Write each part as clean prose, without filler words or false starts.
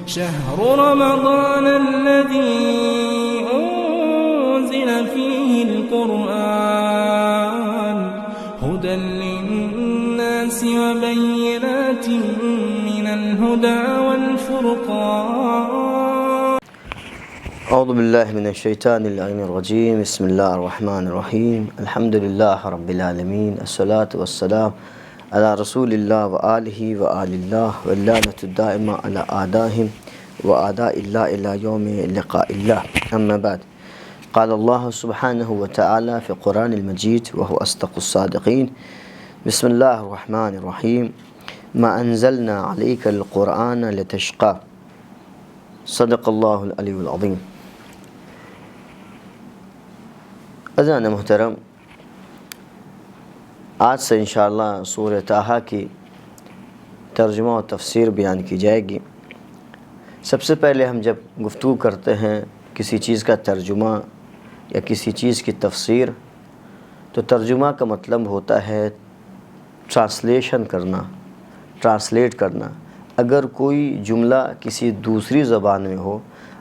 شهر رمضان الذي أنزل فيه القرآن هدى للناس وبينات من الهدى والفرقان. اعوذ باللہ من الشیطان اللعین الرجیم. بسم اللہ الرحمن الرحیم. الحمد للہ رب العالمین. الصلاة والسلام علی رسول اللہ وآلہ وآل اللہ واللعنۃ الدائمہ علی اعدائہم واعداء اللہ الی یوم لقاء اللہ. اما بعد. قال اللہ سبحانہ وتعالی فی القرآن المجید وهو اصدق الصادقین. بسم اللہ الرحمن الرحیم. ما انزلنا علیک القرآن لتشقى. صدق اللہ العلی العظیم. عزیزان محترم، آج سے انشاءاللہ سورہ طٰہٰ کی ترجمہ و تفسیر بیان کی جائے گی. سب سے پہلے ہم جب گفتگو کرتے ہیں کسی چیز کا ترجمہ یا کسی چیز کی تفسیر، تو ترجمہ کا مطلب ہوتا ہے ٹرانسلیشن کرنا، ٹرانسلیٹ کرنا. اگر کوئی جملہ کسی دوسری زبان میں ہو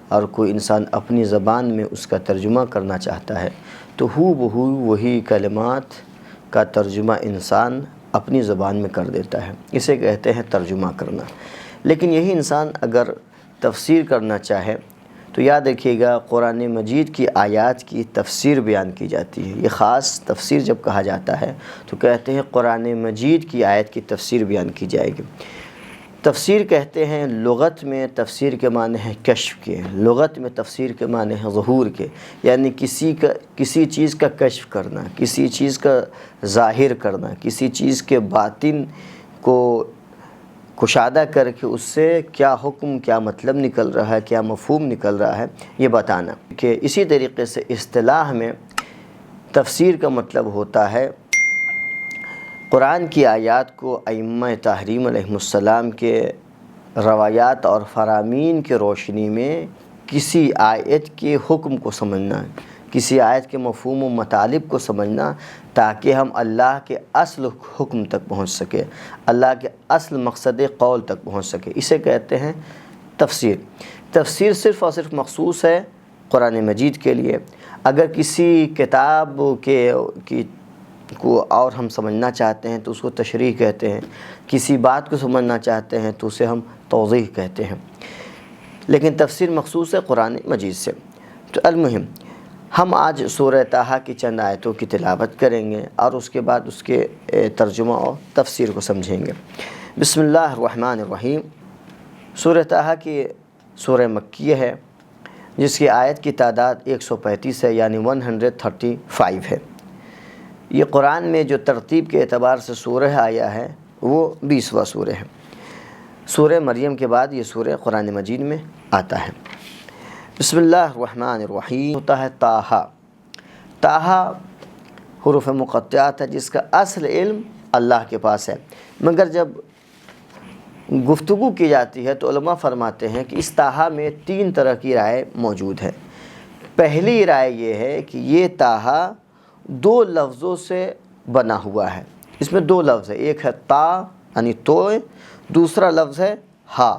اور کوئی انسان اپنی زبان میں اس کا ترجمہ کرنا چاہتا ہے تو ہو بہو وہی کلمات کا ترجمہ انسان اپنی زبان میں کر دیتا ہے. اسے کہتے ہیں ترجمہ کرنا. لیکن یہی انسان اگر تفسیر کرنا چاہے تو یاد رکھیے گا، قرآن مجید کی آیات کی تفسیر بیان کی جاتی ہے. یہ خاص تفسیر جب کہا جاتا ہے تو کہتے ہیں قرآن مجید کی آیت کی تفسیر بیان کی جائے گی. تفسیر کہتے ہیں لغت میں تفسیر کے معنی ہے کشف کے، لغت میں تفسیر کے معنی ہے ظہور کے، یعنی کسی چیز کا کشف کرنا، کسی چیز کا ظاہر کرنا، کسی چیز کے باطن کو کشادہ کر کے اس سے کیا حکم، کیا مطلب نکل رہا ہے، کیا مفہوم نکل رہا ہے، یہ بتانا. کہ اسی طریقے سے اصطلاح میں تفسیر کا مطلب ہوتا ہے قرآن کی آیات کو ائمہ تحریم علیہ السلام کے روایات اور فرامین کی روشنی میں کسی آیت کے حکم کو سمجھنا، کسی آیت کے مفہوم و مطالب کو سمجھنا، تاکہ ہم اللہ کے اصل حکم تک پہنچ سکے، اللہ کے اصل مقصد قول تک پہنچ سکے. اسے کہتے ہیں تفسیر. تفسیر صرف اور صرف مخصوص ہے قرآن مجید کے لیے. اگر کسی کتاب کو اور ہم سمجھنا چاہتے ہیں تو اس کو تشریح کہتے ہیں، کسی بات کو سمجھنا چاہتے ہیں تو اسے ہم توضیح کہتے ہیں. لیکن تفسیر مخصوص ہے قرآن مجید سے. تو المہم ہم آج سورہ طٰہٰ کی چند آیتوں کی تلاوت کریں گے اور اس کے بعد اس کے ترجمہ اور تفسیر کو سمجھیں گے. بسم اللہ الرحمن الرحیم. سورہ طٰہٰ کی سورہ مکیہ ہے جس کی آیت کی تعداد 135 ہے، یعنی 135 ہے. یہ قرآن میں جو ترتیب کے اعتبار سے سورہ آیا ہے وہ 20واں سورہ ہے. سورہ مریم کے بعد یہ سورہ قرآن مجید میں آتا ہے. بسم اللہ الرحمن الرحیم. ہوتا ہے طٰہٰ. طٰہٰ حروف مقطعات ہے جس کا اصل علم اللہ کے پاس ہے، مگر جب گفتگو کی جاتی ہے تو علماء فرماتے ہیں کہ اس طٰہٰ میں 3 طرح کی رائے موجود ہے. پہلی رائے یہ ہے کہ یہ طٰہٰ 2 لفظوں سے بنا ہوا ہے. اس میں 2 لفظ ہے، ایک ہے تا یعنی تو، دوسرا لفظ ہے ہا.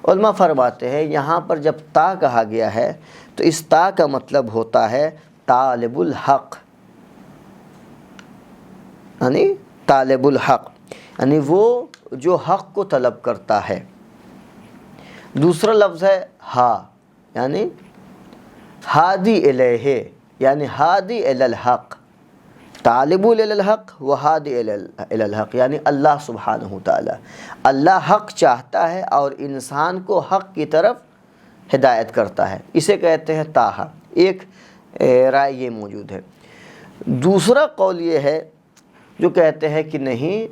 علماء فرماتے ہیں یہاں پر جب تا کہا گیا ہے تو اس تا کا مطلب ہوتا ہے طالب الحق، یعنی طالب الحق، یعنی وہ جو حق کو طلب کرتا ہے. دوسرا لفظ ہے ہا، یعنی ہادی الیہ، یعنی ہادی الی الحق. طالب الی الحق و ہادی الی الحق، یعنی اللہ سبحانہ تعالی. اللہ حق چاہتا ہے اور انسان کو حق کی طرف ہدایت کرتا ہے. اسے کہتے ہیں طٰہٰ. ایک رائے یہ موجود ہے. دوسرا قول یہ ہے جو کہتے ہیں کہ نہیں،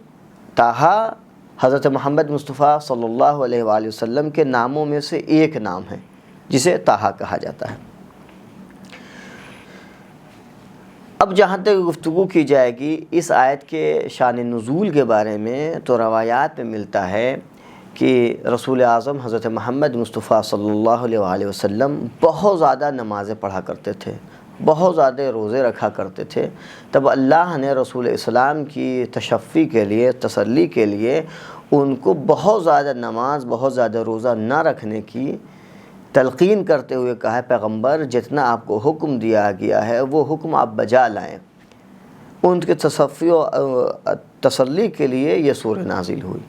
طٰہٰ حضرت محمد مصطفیٰ صلی اللہ علیہ وآلہ وسلم کے ناموں میں سے ایک نام ہے جسے طٰہٰ کہا جاتا ہے. اب جہاں تک گفتگو کی جائے گی اس آیت کے شان نزول کے بارے میں، تو روایات میں ملتا ہے کہ رسول اعظم حضرت محمد مصطفیٰ صلی اللہ علیہ وآلہ وسلم بہت زیادہ نمازیں پڑھا کرتے تھے، بہت زیادہ روزے رکھا کرتے تھے. تب اللہ نے رسول اسلام کی تشفی کے لیے، تسلی کے لیے ان کو بہت زیادہ نماز بہت زیادہ روزہ نہ رکھنے کی تلقین کرتے ہوئے کہا ہے پیغمبر جتنا آپ کو حکم دیا گیا ہے وہ حکم آپ بجا لائیں۔ ان کے تصفی و تسلی کے لیے یہ سورہ نازل ہوئی۔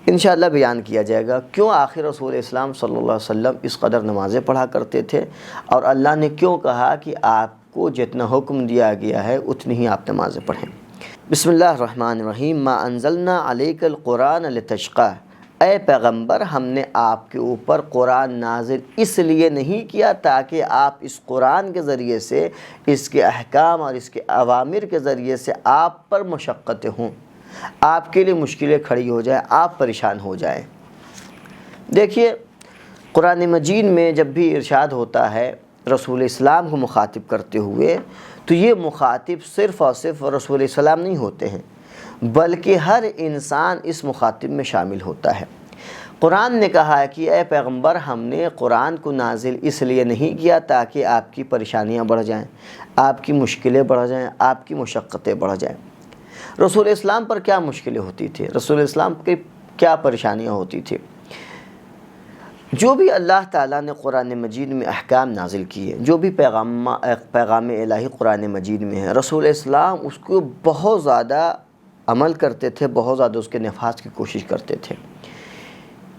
انشاءاللہ بیان کیا جائے گا کیوں آخر رسول اسلام صلی اللہ علیہ وسلم اس قدر نمازیں پڑھا کرتے تھے، اور اللہ نے کیوں کہا کہ آپ کو جتنا حکم دیا گیا ہے اتنی ہی آپ نمازیں پڑھیں۔ بسم اللہ الرحمن الرحیم۔ ما انزلنا علیک القرآن لتشقى، اے پیغمبر ہم نے آپ کے اوپر قرآن نازل اس لیے نہیں کیا تاکہ آپ اس قرآن کے ذریعے سے، اس کے احکام اور اس کے اوامر کے ذریعے سے آپ پر مشقتیں ہوں، آپ کے لیے مشکلیں کھڑی ہو جائیں، آپ پریشان ہو جائیں۔ دیکھیے قرآن مجید میں جب بھی ارشاد ہوتا ہے رسول اسلام کو مخاطب کرتے ہوئے، تو یہ مخاطب صرف اور صرف رسول اسلام نہیں ہوتے ہیں، بلکہ ہر انسان اس مخاطب میں شامل ہوتا ہے۔ قرآن نے کہا ہے کہ اے پیغمبر ہم نے قرآن کو نازل اس لیے نہیں کیا تاکہ آپ کی پریشانیاں بڑھ جائیں، آپ کی مشکلیں بڑھ جائیں، آپ کی مشقتیں بڑھ جائیں۔ رسول اسلام پر کیا مشکلیں ہوتی تھیں، رسول اسلام کی کیا پریشانیاں ہوتی تھیں؟ جو بھی اللہ تعالیٰ نے قرآن مجید میں احکام نازل کیے، جو بھی پیغام الہی قرآن مجید میں ہے، رسول اسلام اس کو بہت زیادہ عمل کرتے تھے، بہت زیادہ اس کے نفاذ کی کوشش کرتے تھے۔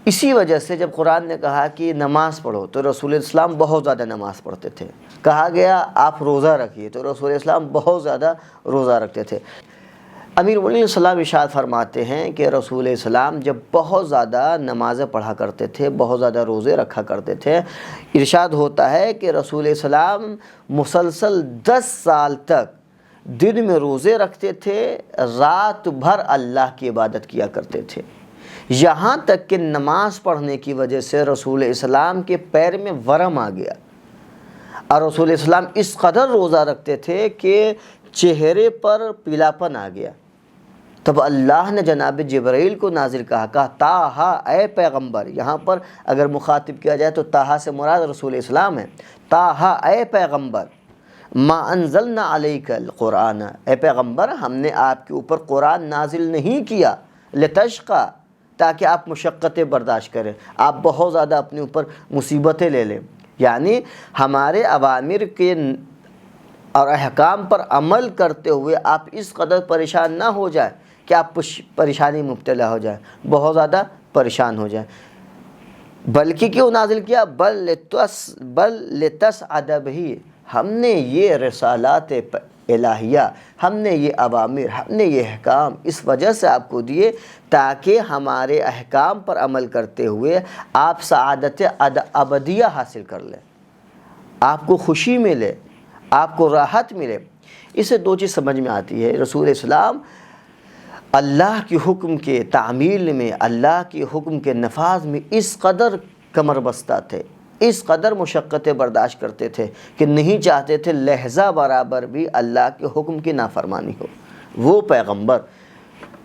اسی وجہ سے جب قرآن نے کہا کہ نماز پڑھو تو رسول اسلام بہت زیادہ نماز پڑھتے تھے، کہا گیا آپ روزہ رکھیے تو رسول اسلام بہت زیادہ روزہ رکھتے تھے۔ امیر المومنین علیہ السلام ارشاد فرماتے ہیں کہ رسول اسلام جب بہت زیادہ نمازیں پڑھا کرتے تھے، بہت زیادہ روزے رکھا کرتے تھے، ارشاد ہوتا ہے کہ رسول اسلام مسلسل 10 سال تک دن میں روزے رکھتے تھے، رات بھر اللہ کی عبادت کیا کرتے تھے، یہاں تک کہ نماز پڑھنے کی وجہ سے رسول اسلام کے پیر میں ورم آ گیا، اور رسول اسلام اس قدر روزہ رکھتے تھے کہ چہرے پر پیلاپن آ گیا۔ تب اللہ نے جناب جبرائیل کو نازل کہا تاہا اے پیغمبر، یہاں پر اگر مخاطب کیا جائے تو تاہا سے مراد رسول اسلام ہے، تاہا اے پیغمبر، ما انزلنا علیک القرآن، اے پیغمبر ہم نے آپ کے اوپر قرآن نازل نہیں کیا لتشقى، تاکہ آپ مشقتیں برداشت کریں، آپ بہت زیادہ اپنے اوپر مصیبتیں لے لیں، یعنی ہمارے اوامر کے اور احکام پر عمل کرتے ہوئے آپ اس قدر پریشان نہ ہو جائیں کہ آپ پریشانی مبتلا ہو جائیں، بہت زیادہ پریشان ہو جائیں۔ بلکہ کیوں نازل کیا؟ بل لتسعد بہ، ہم نے یہ رسالات الہیہ، ہم نے یہ اوامر، ہم نے یہ احکام اس وجہ سے آپ کو دیے تاکہ ہمارے احکام پر عمل کرتے ہوئے آپ سعادت ابدیہ حاصل کر لیں، آپ کو خوشی ملے، آپ کو راحت ملے۔ اسے 2 چیز سمجھ میں آتی ہے، رسول اسلام اللہ کے حکم کے تعمیل میں، اللہ کے حکم کے نفاذ میں اس قدر کمر بستہ تھے، اس قدر مشقتیں برداشت کرتے تھے کہ نہیں چاہتے تھے لہجہ برابر بھی اللہ کے حکم کی نافرمانی ہو۔ وہ پیغمبر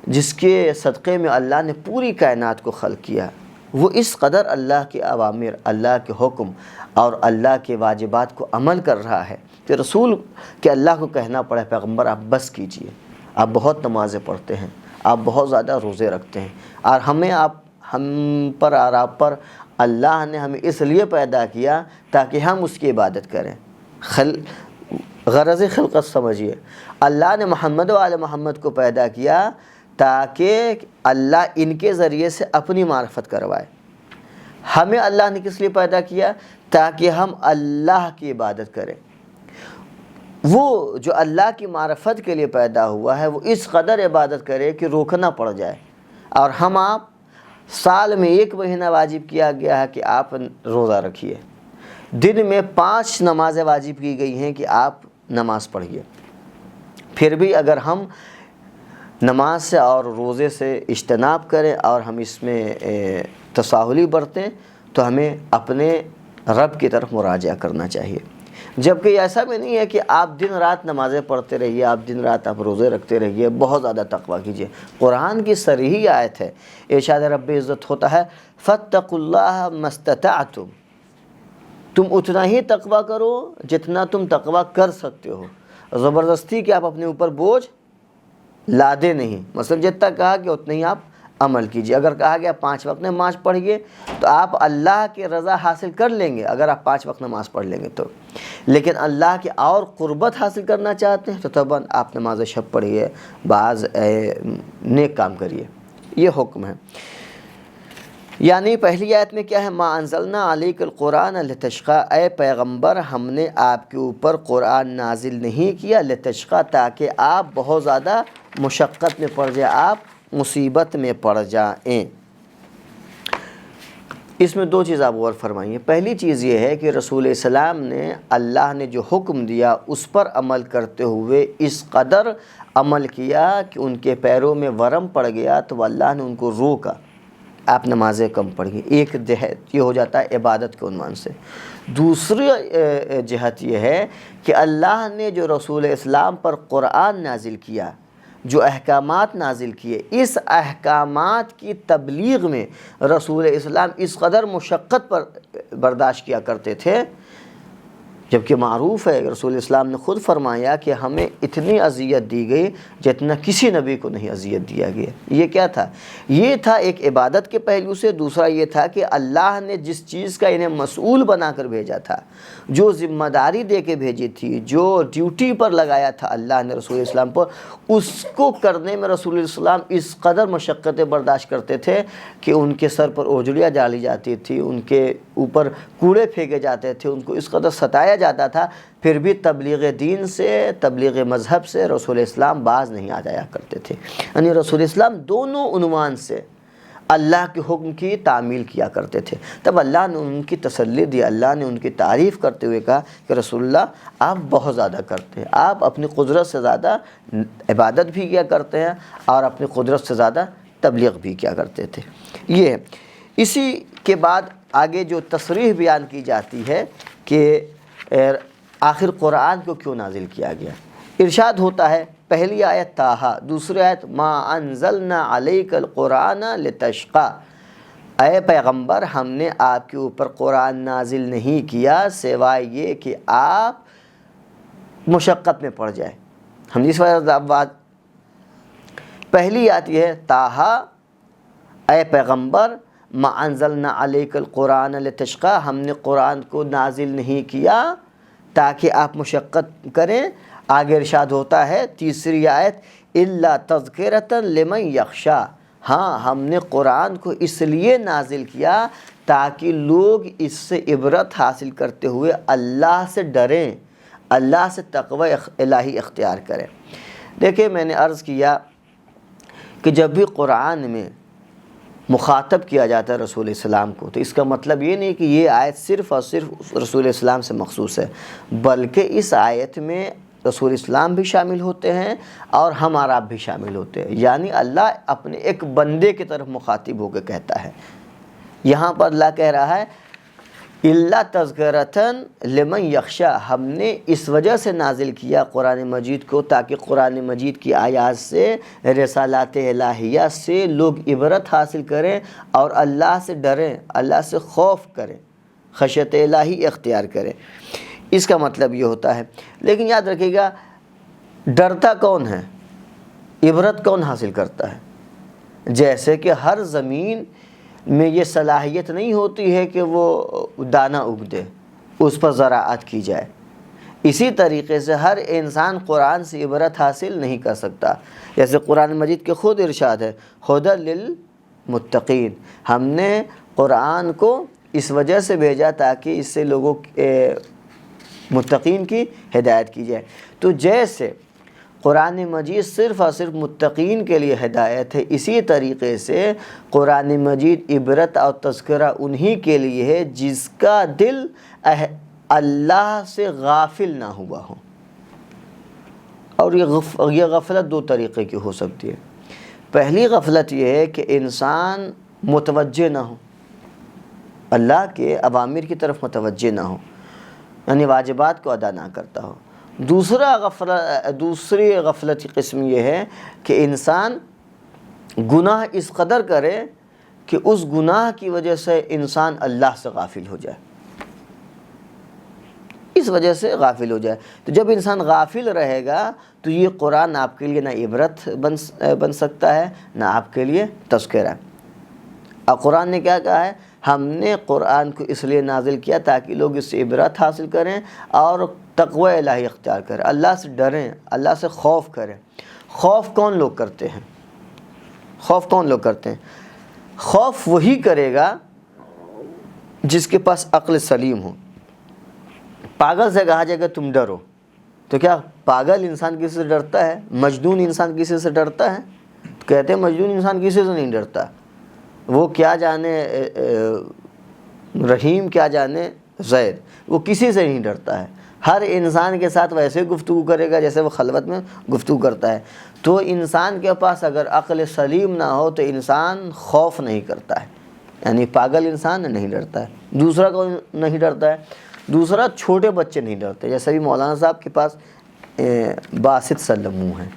جس کے صدقے میں اللہ نے پوری کائنات کو خلق کیا، وہ اس قدر اللہ کے اوامر، اللہ کے حکم اور اللہ کے واجبات کو عمل کر رہا ہے کہ رسول کہ اللہ کو کہنا پڑے پیغمبر آپ بس کیجئے، آپ بہت نمازیں پڑھتے ہیں، آپ بہت زیادہ روزے رکھتے ہیں، اور ہم پر اور آپ پر اللہ نے ہمیں اس لیے پیدا کیا تاکہ ہم اس کی عبادت کریں۔ غرض خلقت سمجھیے، اللہ نے محمد و آل محمد کو پیدا کیا تاکہ اللہ ان کے ذریعے سے اپنی معرفت کروائے۔ ہمیں اللہ نے کس لیے پیدا کیا؟ تاکہ ہم اللہ کی عبادت کریں۔ وہ جو اللہ کی معرفت کے لیے پیدا ہوا ہے وہ اس قدر عبادت کرے کہ روکنا پڑ جائے، اور ہم آپ سال میں 1 مہینہ واجب کیا گیا ہے کہ آپ روزہ رکھیے، دن میں 5 نمازیں واجب کی گئی ہیں کہ آپ نماز پڑھیے، پھر بھی اگر ہم نماز سے اور روزے سے اجتناب کریں اور ہم اس میں تساہلی برتیں تو ہمیں اپنے رب کی طرف مراجعہ کرنا چاہیے۔ جبکہ ایسا بھی نہیں ہے کہ آپ دن رات نمازیں پڑھتے رہیے، آپ دن رات آپ روزے رکھتے رہیے، بہت زیادہ تقویٰ کیجیے۔ قرآن کی صریح آیت ہے، ارشاد رب عزت ہوتا ہے فاتقوا اللہ ما استطعتم، تم اتنا ہی تقویٰ کرو جتنا تم تقویٰ کر سکتے ہو، زبردستی کہ آپ اپنے اوپر بوجھ لادے نہیں، مثلا جتنا کہا کہ اتنا ہی آپ عمل کیجیے۔ اگر کہا گیا 5 وقت نماز پڑھیے تو آپ اللہ کی رضا حاصل کر لیں گے اگر آپ 5 وقت نماز پڑھ لیں گے تو، لیکن اللہ کی اور قربت حاصل کرنا چاہتے ہیں تو طبعا آپ نماز شب پڑھیے، بعض نیک کام کریے، یہ حکم ہے۔ یعنی پہلی آیت میں کیا ہے؟ ما انزلنا علیک القرآن لتشقی، اے پیغمبر ہم نے آپ کے اوپر قرآن نازل نہیں کیا لتشقی، تاکہ آپ بہت زیادہ مشقت میں پڑ جائیں، آپ مصیبت میں پڑ جائیں۔ اس میں 2 چیز آپ غور فرمائیے۔ پہلی چیز یہ ہے کہ رسول السلام نے اللہ نے جو حکم دیا اس پر عمل کرتے ہوئے اس قدر عمل کیا کہ ان کے پیروں میں ورم پڑ گیا تو اللہ نے ان کو روکا، آپ نمازیں کم پڑھیے۔ ایک جہت یہ ہو جاتا ہے عبادت کے عنوان سے۔ دوسری جہت یہ ہے کہ اللہ نے جو رسول اسلام پر قرآن نازل کیا، جو احکامات نازل کیے، اس احکامات کی تبلیغ میں رسول اسلام اس قدر مشقت پر برداشت کیا کرتے تھے، جبکہ معروف ہے رسول اسلام نے خود فرمایا کہ ہمیں اتنی اذیت دی گئی جتنا کسی نبی کو نہیں اذیت دیا گیا۔ یہ کیا تھا؟ یہ تھا ایک عبادت کے پہلو سے، دوسرا یہ تھا کہ اللہ نے جس چیز کا انہیں مسئول بنا کر بھیجا تھا، جو ذمہ داری دے کے بھیجی تھی، جو ڈیوٹی پر لگایا تھا اللہ نے رسول اسلام پر، اس کو کرنے میں رسول اسلام اس قدر مشقتیں برداشت کرتے تھے کہ ان کے سر پر اوجڑیاں ڈالی جاتی تھی، ان کے اوپر کوڑے پھینکے جاتے تھے، ان کو اس قدر ستایا جاتا تھا، پھر بھی تبلیغ دین سے، تبلیغ مذہب سے رسول اسلام باز نہیں آ جایا کرتے تھے۔ یعنی رسول اسلام دونوں عنوان سے اللہ کے حکم کی تعمیل کیا کرتے تھے۔ تب اللہ نے ان کی تسلی دی، اللہ نے ان کی تعریف کرتے ہوئے کہا کہ رسول اللہ آپ بہت زیادہ کرتے ہیں، آپ اپنی قدرت سے زیادہ عبادت بھی کیا کرتے ہیں اور اپنی قدرت سے زیادہ تبلیغ بھی کیا کرتے تھے۔ یہ ہے۔ اسی کے بعد آگے جو تصریح بیان کی جاتی ہے کہ آخر قرآن کو کیوں نازل کیا گیا، ارشاد ہوتا ہے پہلی آیت طٰہٰ، دوسری آیت ما انزلنا علیک القرآن لتشقی، اے پیغمبر ہم نے آپ کے اوپر قرآن نازل نہیں کیا سوائے یہ کہ آپ مشقت میں پڑ جائیں۔ ہم اس بات پہلی آیت یہ ہے طٰہٰ، اے پیغمبر ما انزلنا علیک القرآن لتشقی، ہم نے قرآن کو نازل نہیں کیا تاکہ آپ مشقت کریں۔ آگے ارشاد ہوتا ہے تیسری آیت الا تذکرۃ لمن یخشی، ہاں ہم نے قرآن کو اس لیے نازل کیا تاکہ لوگ اس سے عبرت حاصل کرتے ہوئے اللہ سے ڈریں، اللہ سے تقوی الہی اختیار کریں۔ دیکھیں میں نے عرض کیا کہ جب بھی قرآن میں مخاطب کیا جاتا ہے رسول اسلام کو تو اس کا مطلب یہ نہیں کہ یہ آیت صرف اور صرف رسول اسلام سے مخصوص ہے، بلکہ اس آیت میں رسول اسلام بھی شامل ہوتے ہیں اور ہم اور آپ بھی شامل ہوتے ہیں۔ یعنی اللہ اپنے ایک بندے کی طرف مخاطب ہو کے کہتا ہے۔ یہاں پر اللہ کہہ رہا ہے الا تذکرۃ لمن یخشی، ہم نے اس وجہ سے نازل کیا قرآن مجید کو تاکہ قرآن مجید کی آیات سے، رسالات الہیہ سے لوگ عبرت حاصل کریں اور اللہ سے ڈریں، اللہ سے خوف کریں، خشیت الہی اختیار کریں۔ اس کا مطلب یہ ہوتا ہے۔ لیکن یاد رکھیے گا ڈرتا کون ہے، عبرت کون حاصل کرتا ہے؟ جیسے کہ ہر زمین میں یہ صلاحیت نہیں ہوتی ہے کہ وہ دانہ اگ دے، اس پر زراعت کی جائے، اسی طریقے سے ہر انسان قرآن سے عبرت حاصل نہیں کر سکتا۔ جیسے قرآن مجید کے خود ارشاد ہے ھدی للمتقین، ہم نے قرآن کو اس وجہ سے بھیجا تاکہ اس سے لوگوں متقین کی ہدایت کی جائے۔ تو جیسے قرآن مجید صرف اور صرف متقین کے لیے ہدایت ہے، اسی طریقے سے قرآن مجید عبرت اور تذکرہ انہی کے لیے ہے جس کا دل اللہ سے غافل نہ ہوا ہو۔ اور یہ غفلت 2 طریقے کی ہو سکتی ہے۔ پہلی غفلت یہ ہے کہ انسان متوجہ نہ ہو، اللہ کے اوامر کی طرف متوجہ نہ ہو، یعنی واجبات کو ادا نہ کرتا ہو۔ دوسری غفلت کی قسم یہ ہے کہ انسان گناہ اس قدر کرے کہ اس گناہ کی وجہ سے انسان اللہ سے غافل ہو جائے۔ کس وجہ سے غافل ہو جائے. تو جب انسان غافل رہے گا تو یہ قرآن آپ کے لیے نہ عبرت بن سکتا ہے نہ آپ کے لیے تذکرہ. اور قرآن نے کیا کہا ہے؟ ہم نے قرآن کو اس لیے نازل کیا تاکہ لوگ اس سے عبرت حاصل کریں اور تقوی الہی اختیار کریں، اللہ سے ڈریں، اللہ سے خوف کریں. خوف کون لوگ کرتے ہیں؟ خوف کون لوگ کرتے ہیں؟ خوف وہی کرے گا جس کے پاس عقل سلیم ہو. پاگل سے کہا جائے گا تم ڈرو، تو کیا پاگل انسان کسی سے ڈرتا ہے؟ مجنون انسان کسی سے ڈرتا ہے؟ تو کہتے ہیں مجنون انسان کسی سے نہیں ڈرتا. وہ کیا جانے رحیم، کیا جانے زید، وہ کسی سے نہیں ڈرتا ہے. ہر انسان کے ساتھ ویسے گفتگو کرے گا جیسے وہ خلوت میں گفتگو کرتا ہے. تو انسان کے پاس اگر عقل سلیم نہ ہو تو انسان خوف نہیں کرتا ہے، یعنی پاگل انسان نہیں ڈرتا ہے. دوسرا کون نہیں ڈرتا ہے؟ دوسرا چھوٹے بچے نہیں ڈرتے. جیسے بھی مولانا صاحب کے پاس باسط سلموں ہیں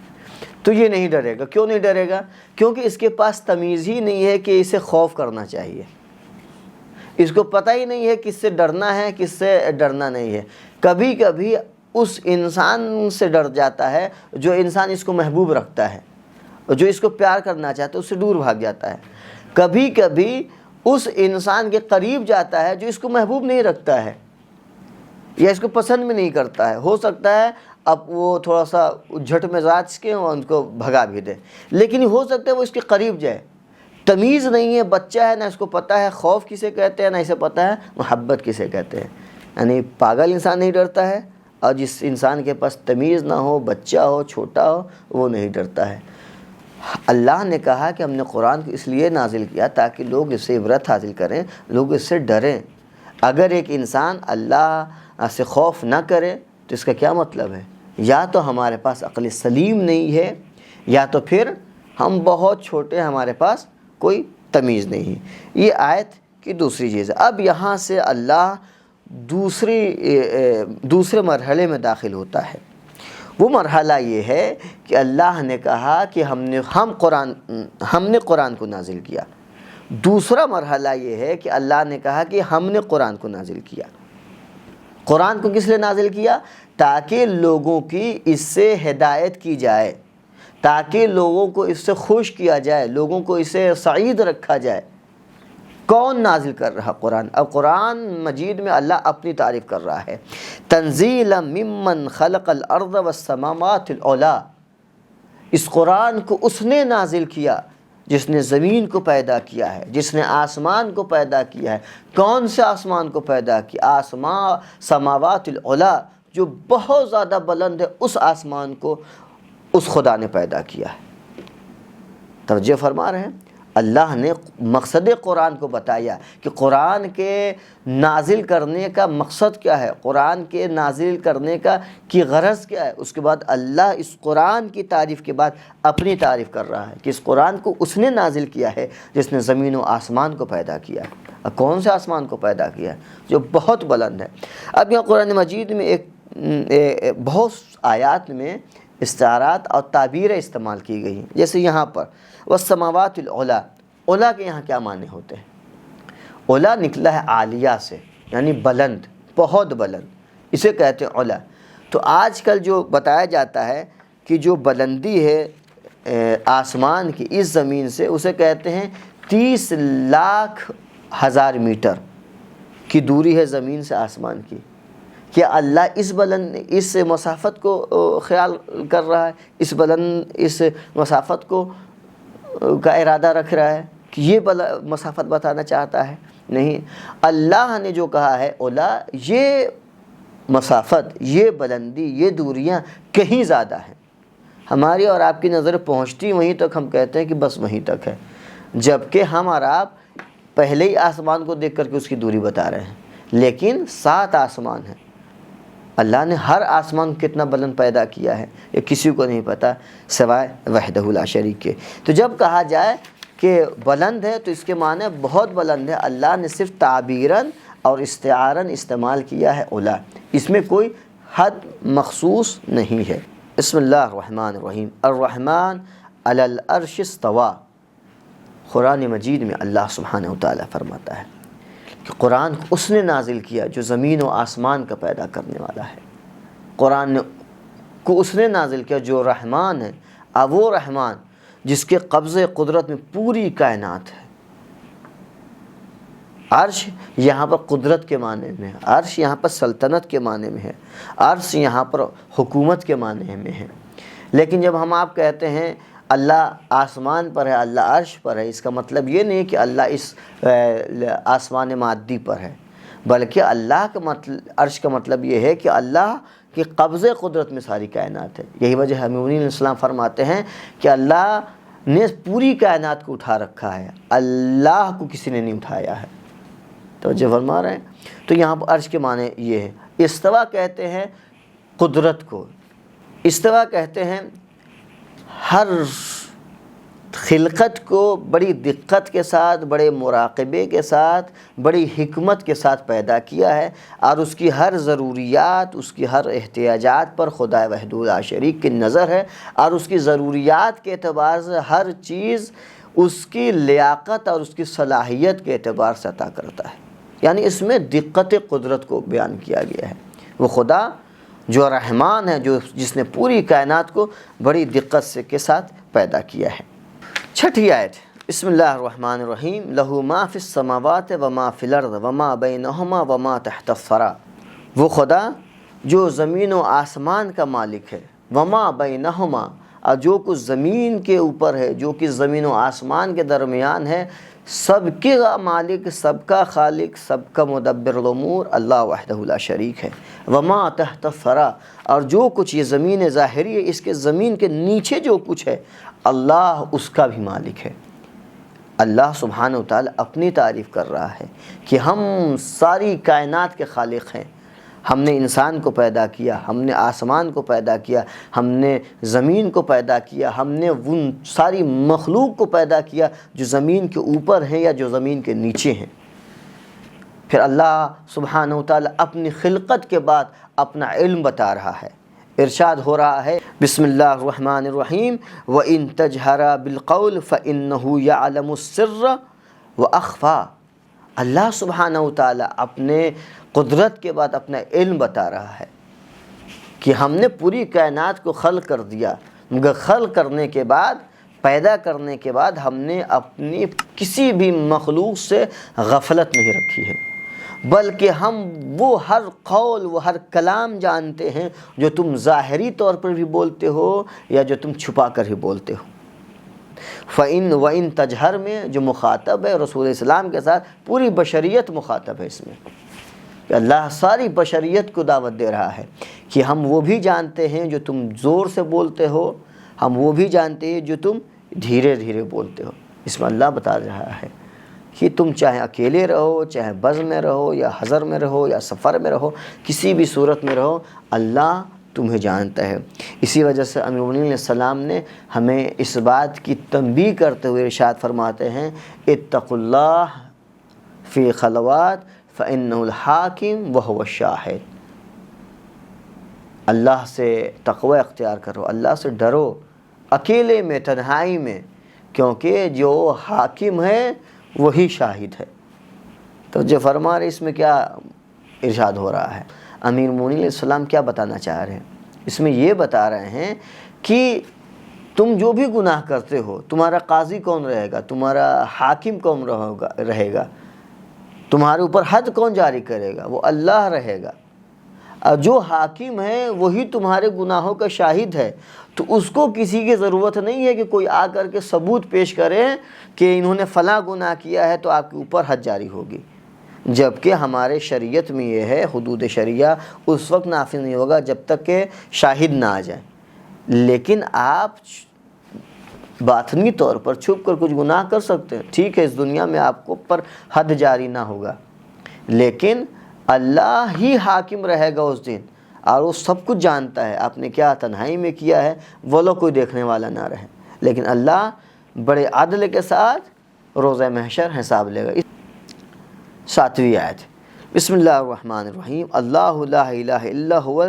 تو یہ نہیں ڈرے گا. کیوں نہیں ڈرے گا؟ کیونکہ اس کے پاس تمیز ہی نہیں ہے کہ اسے خوف کرنا چاہیے. اس کو پتہ ہی نہیں ہے کس سے ڈرنا ہے کس سے ڈرنا نہیں ہے. کبھی کبھی اس انسان سے ڈر جاتا ہے جو انسان اس کو محبوب رکھتا ہے، جو اس کو پیار کرنا چاہتا ہے اس سے دور بھاگ جاتا ہے. کبھی کبھی اس انسان کے قریب جاتا ہے جو اس کو محبوب نہیں رکھتا ہے یا اس کو پسند بھی نہیں کرتا ہے. ہو سکتا ہے اب وہ تھوڑا سا جھٹ مزاج کے اور ان کو بھگا بھی دے، لیکن ہو سکتا ہے وہ اس کے قریب جائے. تمیز نہیں ہے، بچہ ہے، نہ اس کو پتہ ہے خوف کسے کہتے ہیں، نہ اسے پتہ ہے محبت کسے کہتے ہیں. یعنی پاگل انسان نہیں ڈرتا ہے، اور جس انسان کے پاس تمیز نہ ہو، بچہ ہو، چھوٹا ہو، وہ نہیں ڈرتا ہے. اللہ نے کہا کہ ہم نے قرآن کو اس لیے نازل کیا تاکہ لوگ اس سے عبرت حاصل کریں، لوگ اس سے ڈریں. اگر ایک انسان اللہ سے خوف نہ کرے تو اس کا کیا مطلب ہے؟ یا تو ہمارے پاس عقل سلیم نہیں ہے، یا تو پھر ہم بہت چھوٹے، ہمارے پاس کوئی تمیز نہیں. یہ آیت کی دوسری چیز ہے. اب یہاں سے اللہ دوسرے مرحلے میں داخل ہوتا ہے. وہ مرحلہ یہ ہے کہ اللہ نے کہا کہ ہم نے قرآن کو نازل کیا. دوسرا مرحلہ یہ ہے کہ اللہ نے کہا کہ ہم نے قرآن کو نازل کیا. قرآن کو کس لیے نازل کیا؟ تاکہ لوگوں کی اس سے ہدایت کی جائے، تاکہ لوگوں کو اس سے خوش کیا جائے، لوگوں کو اس سے سعید رکھا جائے. کون نازل کر رہا قرآن؟ اب قرآن مجید میں اللہ اپنی تعریف کر رہا ہے. تنزیلا ممن خلق الارض والسماوات العلی. اس قرآن کو اس نے نازل کیا جس نے زمین کو پیدا کیا ہے، جس نے آسمان کو پیدا کیا ہے. کون سے آسمان کو پیدا کیا؟ سماوات العلی، جو بہت زیادہ بلند ہے، اس آسمان کو اس خدا نے پیدا کیا ہے. توجہ فرما رہے ہیں؟ اللہ نے مقصد قرآن کو بتایا کہ قرآن کے نازل کرنے کا مقصد کیا ہے، قرآن کے نازل کرنے کی غرض کیا ہے. اس کے بعد اللہ اس قرآن کی تعریف کے بعد اپنی تعریف کر رہا ہے کہ اس قرآن کو اس نے نازل کیا ہے جس نے زمین و آسمان کو پیدا کیا ہے. کون سے آسمان کو پیدا کیا ہے؟ جو بہت بلند ہے. اب یہاں قرآن مجید میں بہت آیات میں استعارات اور تعبیریں استعمال کی گئی ہیں. جیسے یہاں پر والسماوات العلی. علا کے یہاں کیا معنی ہوتے ہیں؟ علا نکلا ہے عالیہ سے، یعنی بلند، بہت بلند، اسے کہتے ہیں علا. تو آج کل جو بتایا جاتا ہے کہ جو بلندی ہے آسمان کی اس زمین سے، اسے کہتے ہیں 30,00,000 میٹر کی دوری ہے زمین سے آسمان کی. کیا اللہ اس مسافت کو خیال کر رہا ہے؟ اس مسافت کا ارادہ رکھ رہا ہے کہ یہ مسافت بتانا چاہتا ہے؟ نہیں. اللہ نے جو کہا ہے اولا، یہ مسافت، یہ بلندی، یہ دوریاں کہیں زیادہ ہیں. ہماری اور آپ کی نظر پہنچتی وہیں تک، ہم کہتے ہیں کہ بس وہیں تک ہے، جبکہ ہم اور آپ پہلے ہی آسمان کو دیکھ کر کے اس کی دوری بتا رہے ہیں. لیکن 7 آسمان ہیں. اللہ نے ہر آسمان کو کتنا بلند پیدا کیا ہے یہ کسی کو نہیں پتہ سوائے وحدہ لا شریک کے. تو جب کہا جائے کہ بلند ہے تو اس کے معنی بہت بلند ہے. اللہ نے صرف تعبیراً اور استعاراً استعمال کیا ہے اولا، اس میں کوئی حد مخصوص نہیں ہے. بسم اللہ الرحمن الرحیم. الرحمن علی العرش استویٰ. قرآن مجید میں اللہ سبحانہ وتعالیٰ فرماتا ہے کہ قرآن کو اس نے نازل کیا جو زمین و آسمان کا پیدا کرنے والا ہے، قرآن کو اس نے نازل کیا جو رحمان ہے، وہ رحمان جس کے قبضے قدرت میں پوری کائنات ہے۔ عرش یہاں پر قدرت کے معنی میں ہے، عرش یہاں پر سلطنت کے معنی میں ہے، عرش یہاں پر حکومت کے معنی میں ہے۔ لیکن جب ہم آپ کہتے ہیں اللہ آسمان پر ہے، اللہ عرش پر ہے، اس کا مطلب یہ نہیں کہ اللہ اس آسمان مادی پر ہے، بلکہ اللہ کا عرش کا مطلب یہ ہے کہ اللہ کے قبضے قدرت میں ساری کائنات ہے۔ یہی وجہ ہے مومنین علیہ السلام فرماتے ہیں کہ اللہ نے پوری کائنات کو اٹھا رکھا ہے، اللہ کو کسی نے نہیں اٹھایا ہے۔ توجہ فرما رہے ہیں؟ تو یہاں پر عرش کے معنی یہ ہے۔ استوا کہتے ہیں قدرت کو، استوا کہتے ہیں ہر خلقت کو بڑی دقت کے ساتھ، بڑے مراقبے کے ساتھ، بڑی حکمت کے ساتھ پیدا کیا ہے، اور اس کی ہر ضروریات، اس کی ہر احتیاجات پر خدا وحدہ لا شریک کی نظر ہے، اور اس کی ضروریات کے اعتبار سے ہر چیز اس کی لیاقت اور اس کی صلاحیت کے اعتبار سے عطا کرتا ہے۔ یعنی اس میں دقت قدرت کو بیان کیا گیا ہے۔ وہ خدا جو رحمان ہے، جس نے پوری کائنات کو بڑی دقت سے کے ساتھ پیدا کیا ہے۔ چھٹی آیت، بسم اللہ الرحمن الرحیم، لہ ما فی السماوات وما فی الارض وما بینہما وما تحت الثری۔ وہ خدا جو زمین و آسمان کا مالک ہے، وما بینہما، اور جو کچھ زمین کے اوپر ہے، جو کہ زمین و آسمان کے درمیان ہے، سب کا مالک، سب کا خالق، سب کا مدبر الامور اللہ وحدہ لا شریک ہے۔ وما تحت الثری، اور جو کچھ یہ زمین ظاہری ہے، اس کے زمین کے نیچے جو کچھ ہے، اللہ اس کا بھی مالک ہے۔ اللہ سبحانہ وتعالی اپنی تعریف کر رہا ہے کہ ہم ساری کائنات کے خالق ہیں۔ ہم نے انسان کو پیدا کیا، ہم نے آسمان کو پیدا کیا، ہم نے زمین کو پیدا کیا، ہم نے ان ساری مخلوق کو پیدا کیا جو زمین کے اوپر ہیں یا جو زمین کے نیچے ہیں۔ پھر اللہ سبحانہ وتعالی اپنی خلقت کے بعد اپنا علم بتا رہا ہے۔ ارشاد ہو رہا ہے، بسم اللہ الرحمن الرحیم، وَإِن تَجْهَرَ بِالْقَوْلِ فَإِنَّهُ يَعْلَمُ السِّرَّ وَأَخْفَى۔ اللہ سبحانہ وتعالی اپنے قدرت کے بعد اپنا علم بتا رہا ہے کہ ہم نے پوری کائنات کو خلق کر دیا، مگر خلق کرنے کے بعد، پیدا کرنے کے بعد ہم نے اپنی کسی بھی مخلوق سے غفلت نہیں رکھی ہے، بلکہ ہم وہ ہر قول، وہ ہر کلام جانتے ہیں جو تم ظاہری طور پر بھی بولتے ہو یا جو تم چھپا کر ہی بولتے ہو۔ وَإِن تجہر میں جو مخاطب ہے رسول اسلام کے ساتھ، پوری بشریت مخاطب ہے اس میں، کہ اللہ ساری بشریت کو دعوت دے رہا ہے کہ ہم وہ بھی جانتے ہیں جو تم زور سے بولتے ہو، ہم وہ بھی جانتے ہیں جو تم دھیرے دھیرے بولتے ہو۔ اس میں اللہ بتا رہا ہے کہ تم چاہے اکیلے رہو، چاہے بز میں رہو یا حضر میں رہو یا سفر میں رہو، کسی بھی صورت میں رہو، اللہ تمہیں جانتا ہے۔ اسی وجہ سے امیر المومنین علیہ السلام نے ہمیں اس بات کی تنبیہ کرتے ہوئے ارشاد فرماتے ہیں، اتقوا اللہ فی خلوات فإنہ الحاکم وہو الشاہد۔ اللہ سے تقوی اختیار کرو، اللہ سے ڈرو اکیلے میں، تنہائی میں، کیونکہ جو حاکم ہے وہی شاہد ہے۔ تو جو فرما رہے، اس میں کیا ارشاد ہو رہا ہے؟ امیر المومنین علیہ السلام کیا بتانا چاہ رہے ہیں؟ اس میں یہ بتا رہے ہیں کہ تم جو بھی گناہ کرتے ہو، تمہارا قاضی کون رہے گا، تمہارا حاکم کون رہے گا، تمہارے اوپر حد کون جاری کرے گا؟ وہ اللہ رہے گا۔ اور جو حاکم ہے وہی تمہارے گناہوں کا شاہد ہے، تو اس کو کسی کی ضرورت نہیں ہے کہ کوئی آ کر کے ثبوت پیش کرے کہ انہوں نے فلاں گناہ کیا ہے تو آپ کے اوپر حد جاری ہوگی۔ جبکہ ہمارے شریعت میں یہ ہے، حدود شریعہ اس وقت نافذ نہیں ہوگا جب تک کہ شاہد نہ آ جائیں۔ لیکن آپ باطنی طور پر چھپ کر کچھ گناہ کر سکتے ہیں، ٹھیک ہے، اس دنیا میں آپ کو پر حد جاری نہ ہوگا، لیکن اللہ ہی حاکم رہے گا اس دن، اور وہ سب کچھ جانتا ہے آپ نے کیا تنہائی میں کیا ہے، وہ لوگ کوئی دیکھنے والا نہ رہے، لیکن اللہ بڑے عدل کے ساتھ روزہ محشر حساب لے گا۔ 7ویں آیت، بسم اللہ الرحمن الرحیم، اللہ لا الہ الا هو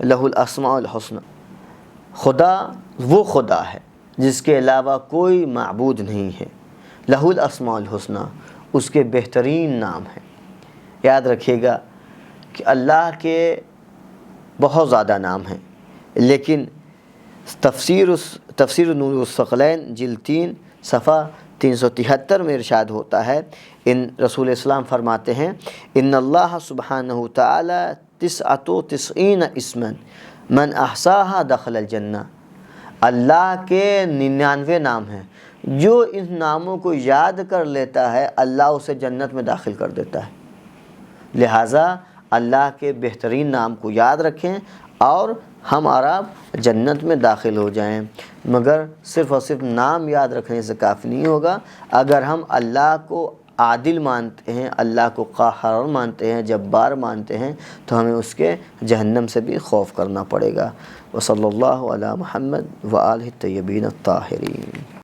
لہ الاسماء الحسنی۔ خدا وہ خدا ہے جس کے علاوہ کوئی معبود نہیں ہے، لہ الاسماء الحسنی، اس کے بہترین نام ہیں۔ یاد رکھیے گا کہ اللہ کے بہت زیادہ نام ہیں، لیکن تفسیر نور الثقلین جلد 3 صفحہ 373 میں ارشاد ہوتا ہے، رسول اسلام فرماتے ہیں ان اللہ سبحانہ تعالی 99 اسما من احصاها دخل الجنہ، اللہ کے 99 نام ہیں، جو ان ناموں کو یاد کر لیتا ہے اللہ اسے جنت میں داخل کر دیتا ہے۔ لہٰذا اللہ کے بہترین نام کو یاد رکھیں اور ہم اور آپ جنت میں داخل ہو جائیں۔ مگر صرف اور صرف نام یاد رکھنے سے کافی نہیں ہوگا، اگر ہم اللہ کو عادل مانتے ہیں، اللہ کو قہار مانتے ہیں، جبار مانتے ہیں، تو ہمیں اس کے جہنم سے بھی خوف کرنا پڑے گا۔ وصلی اللہ علی محمد وآلہ الطیبین الطاہرین۔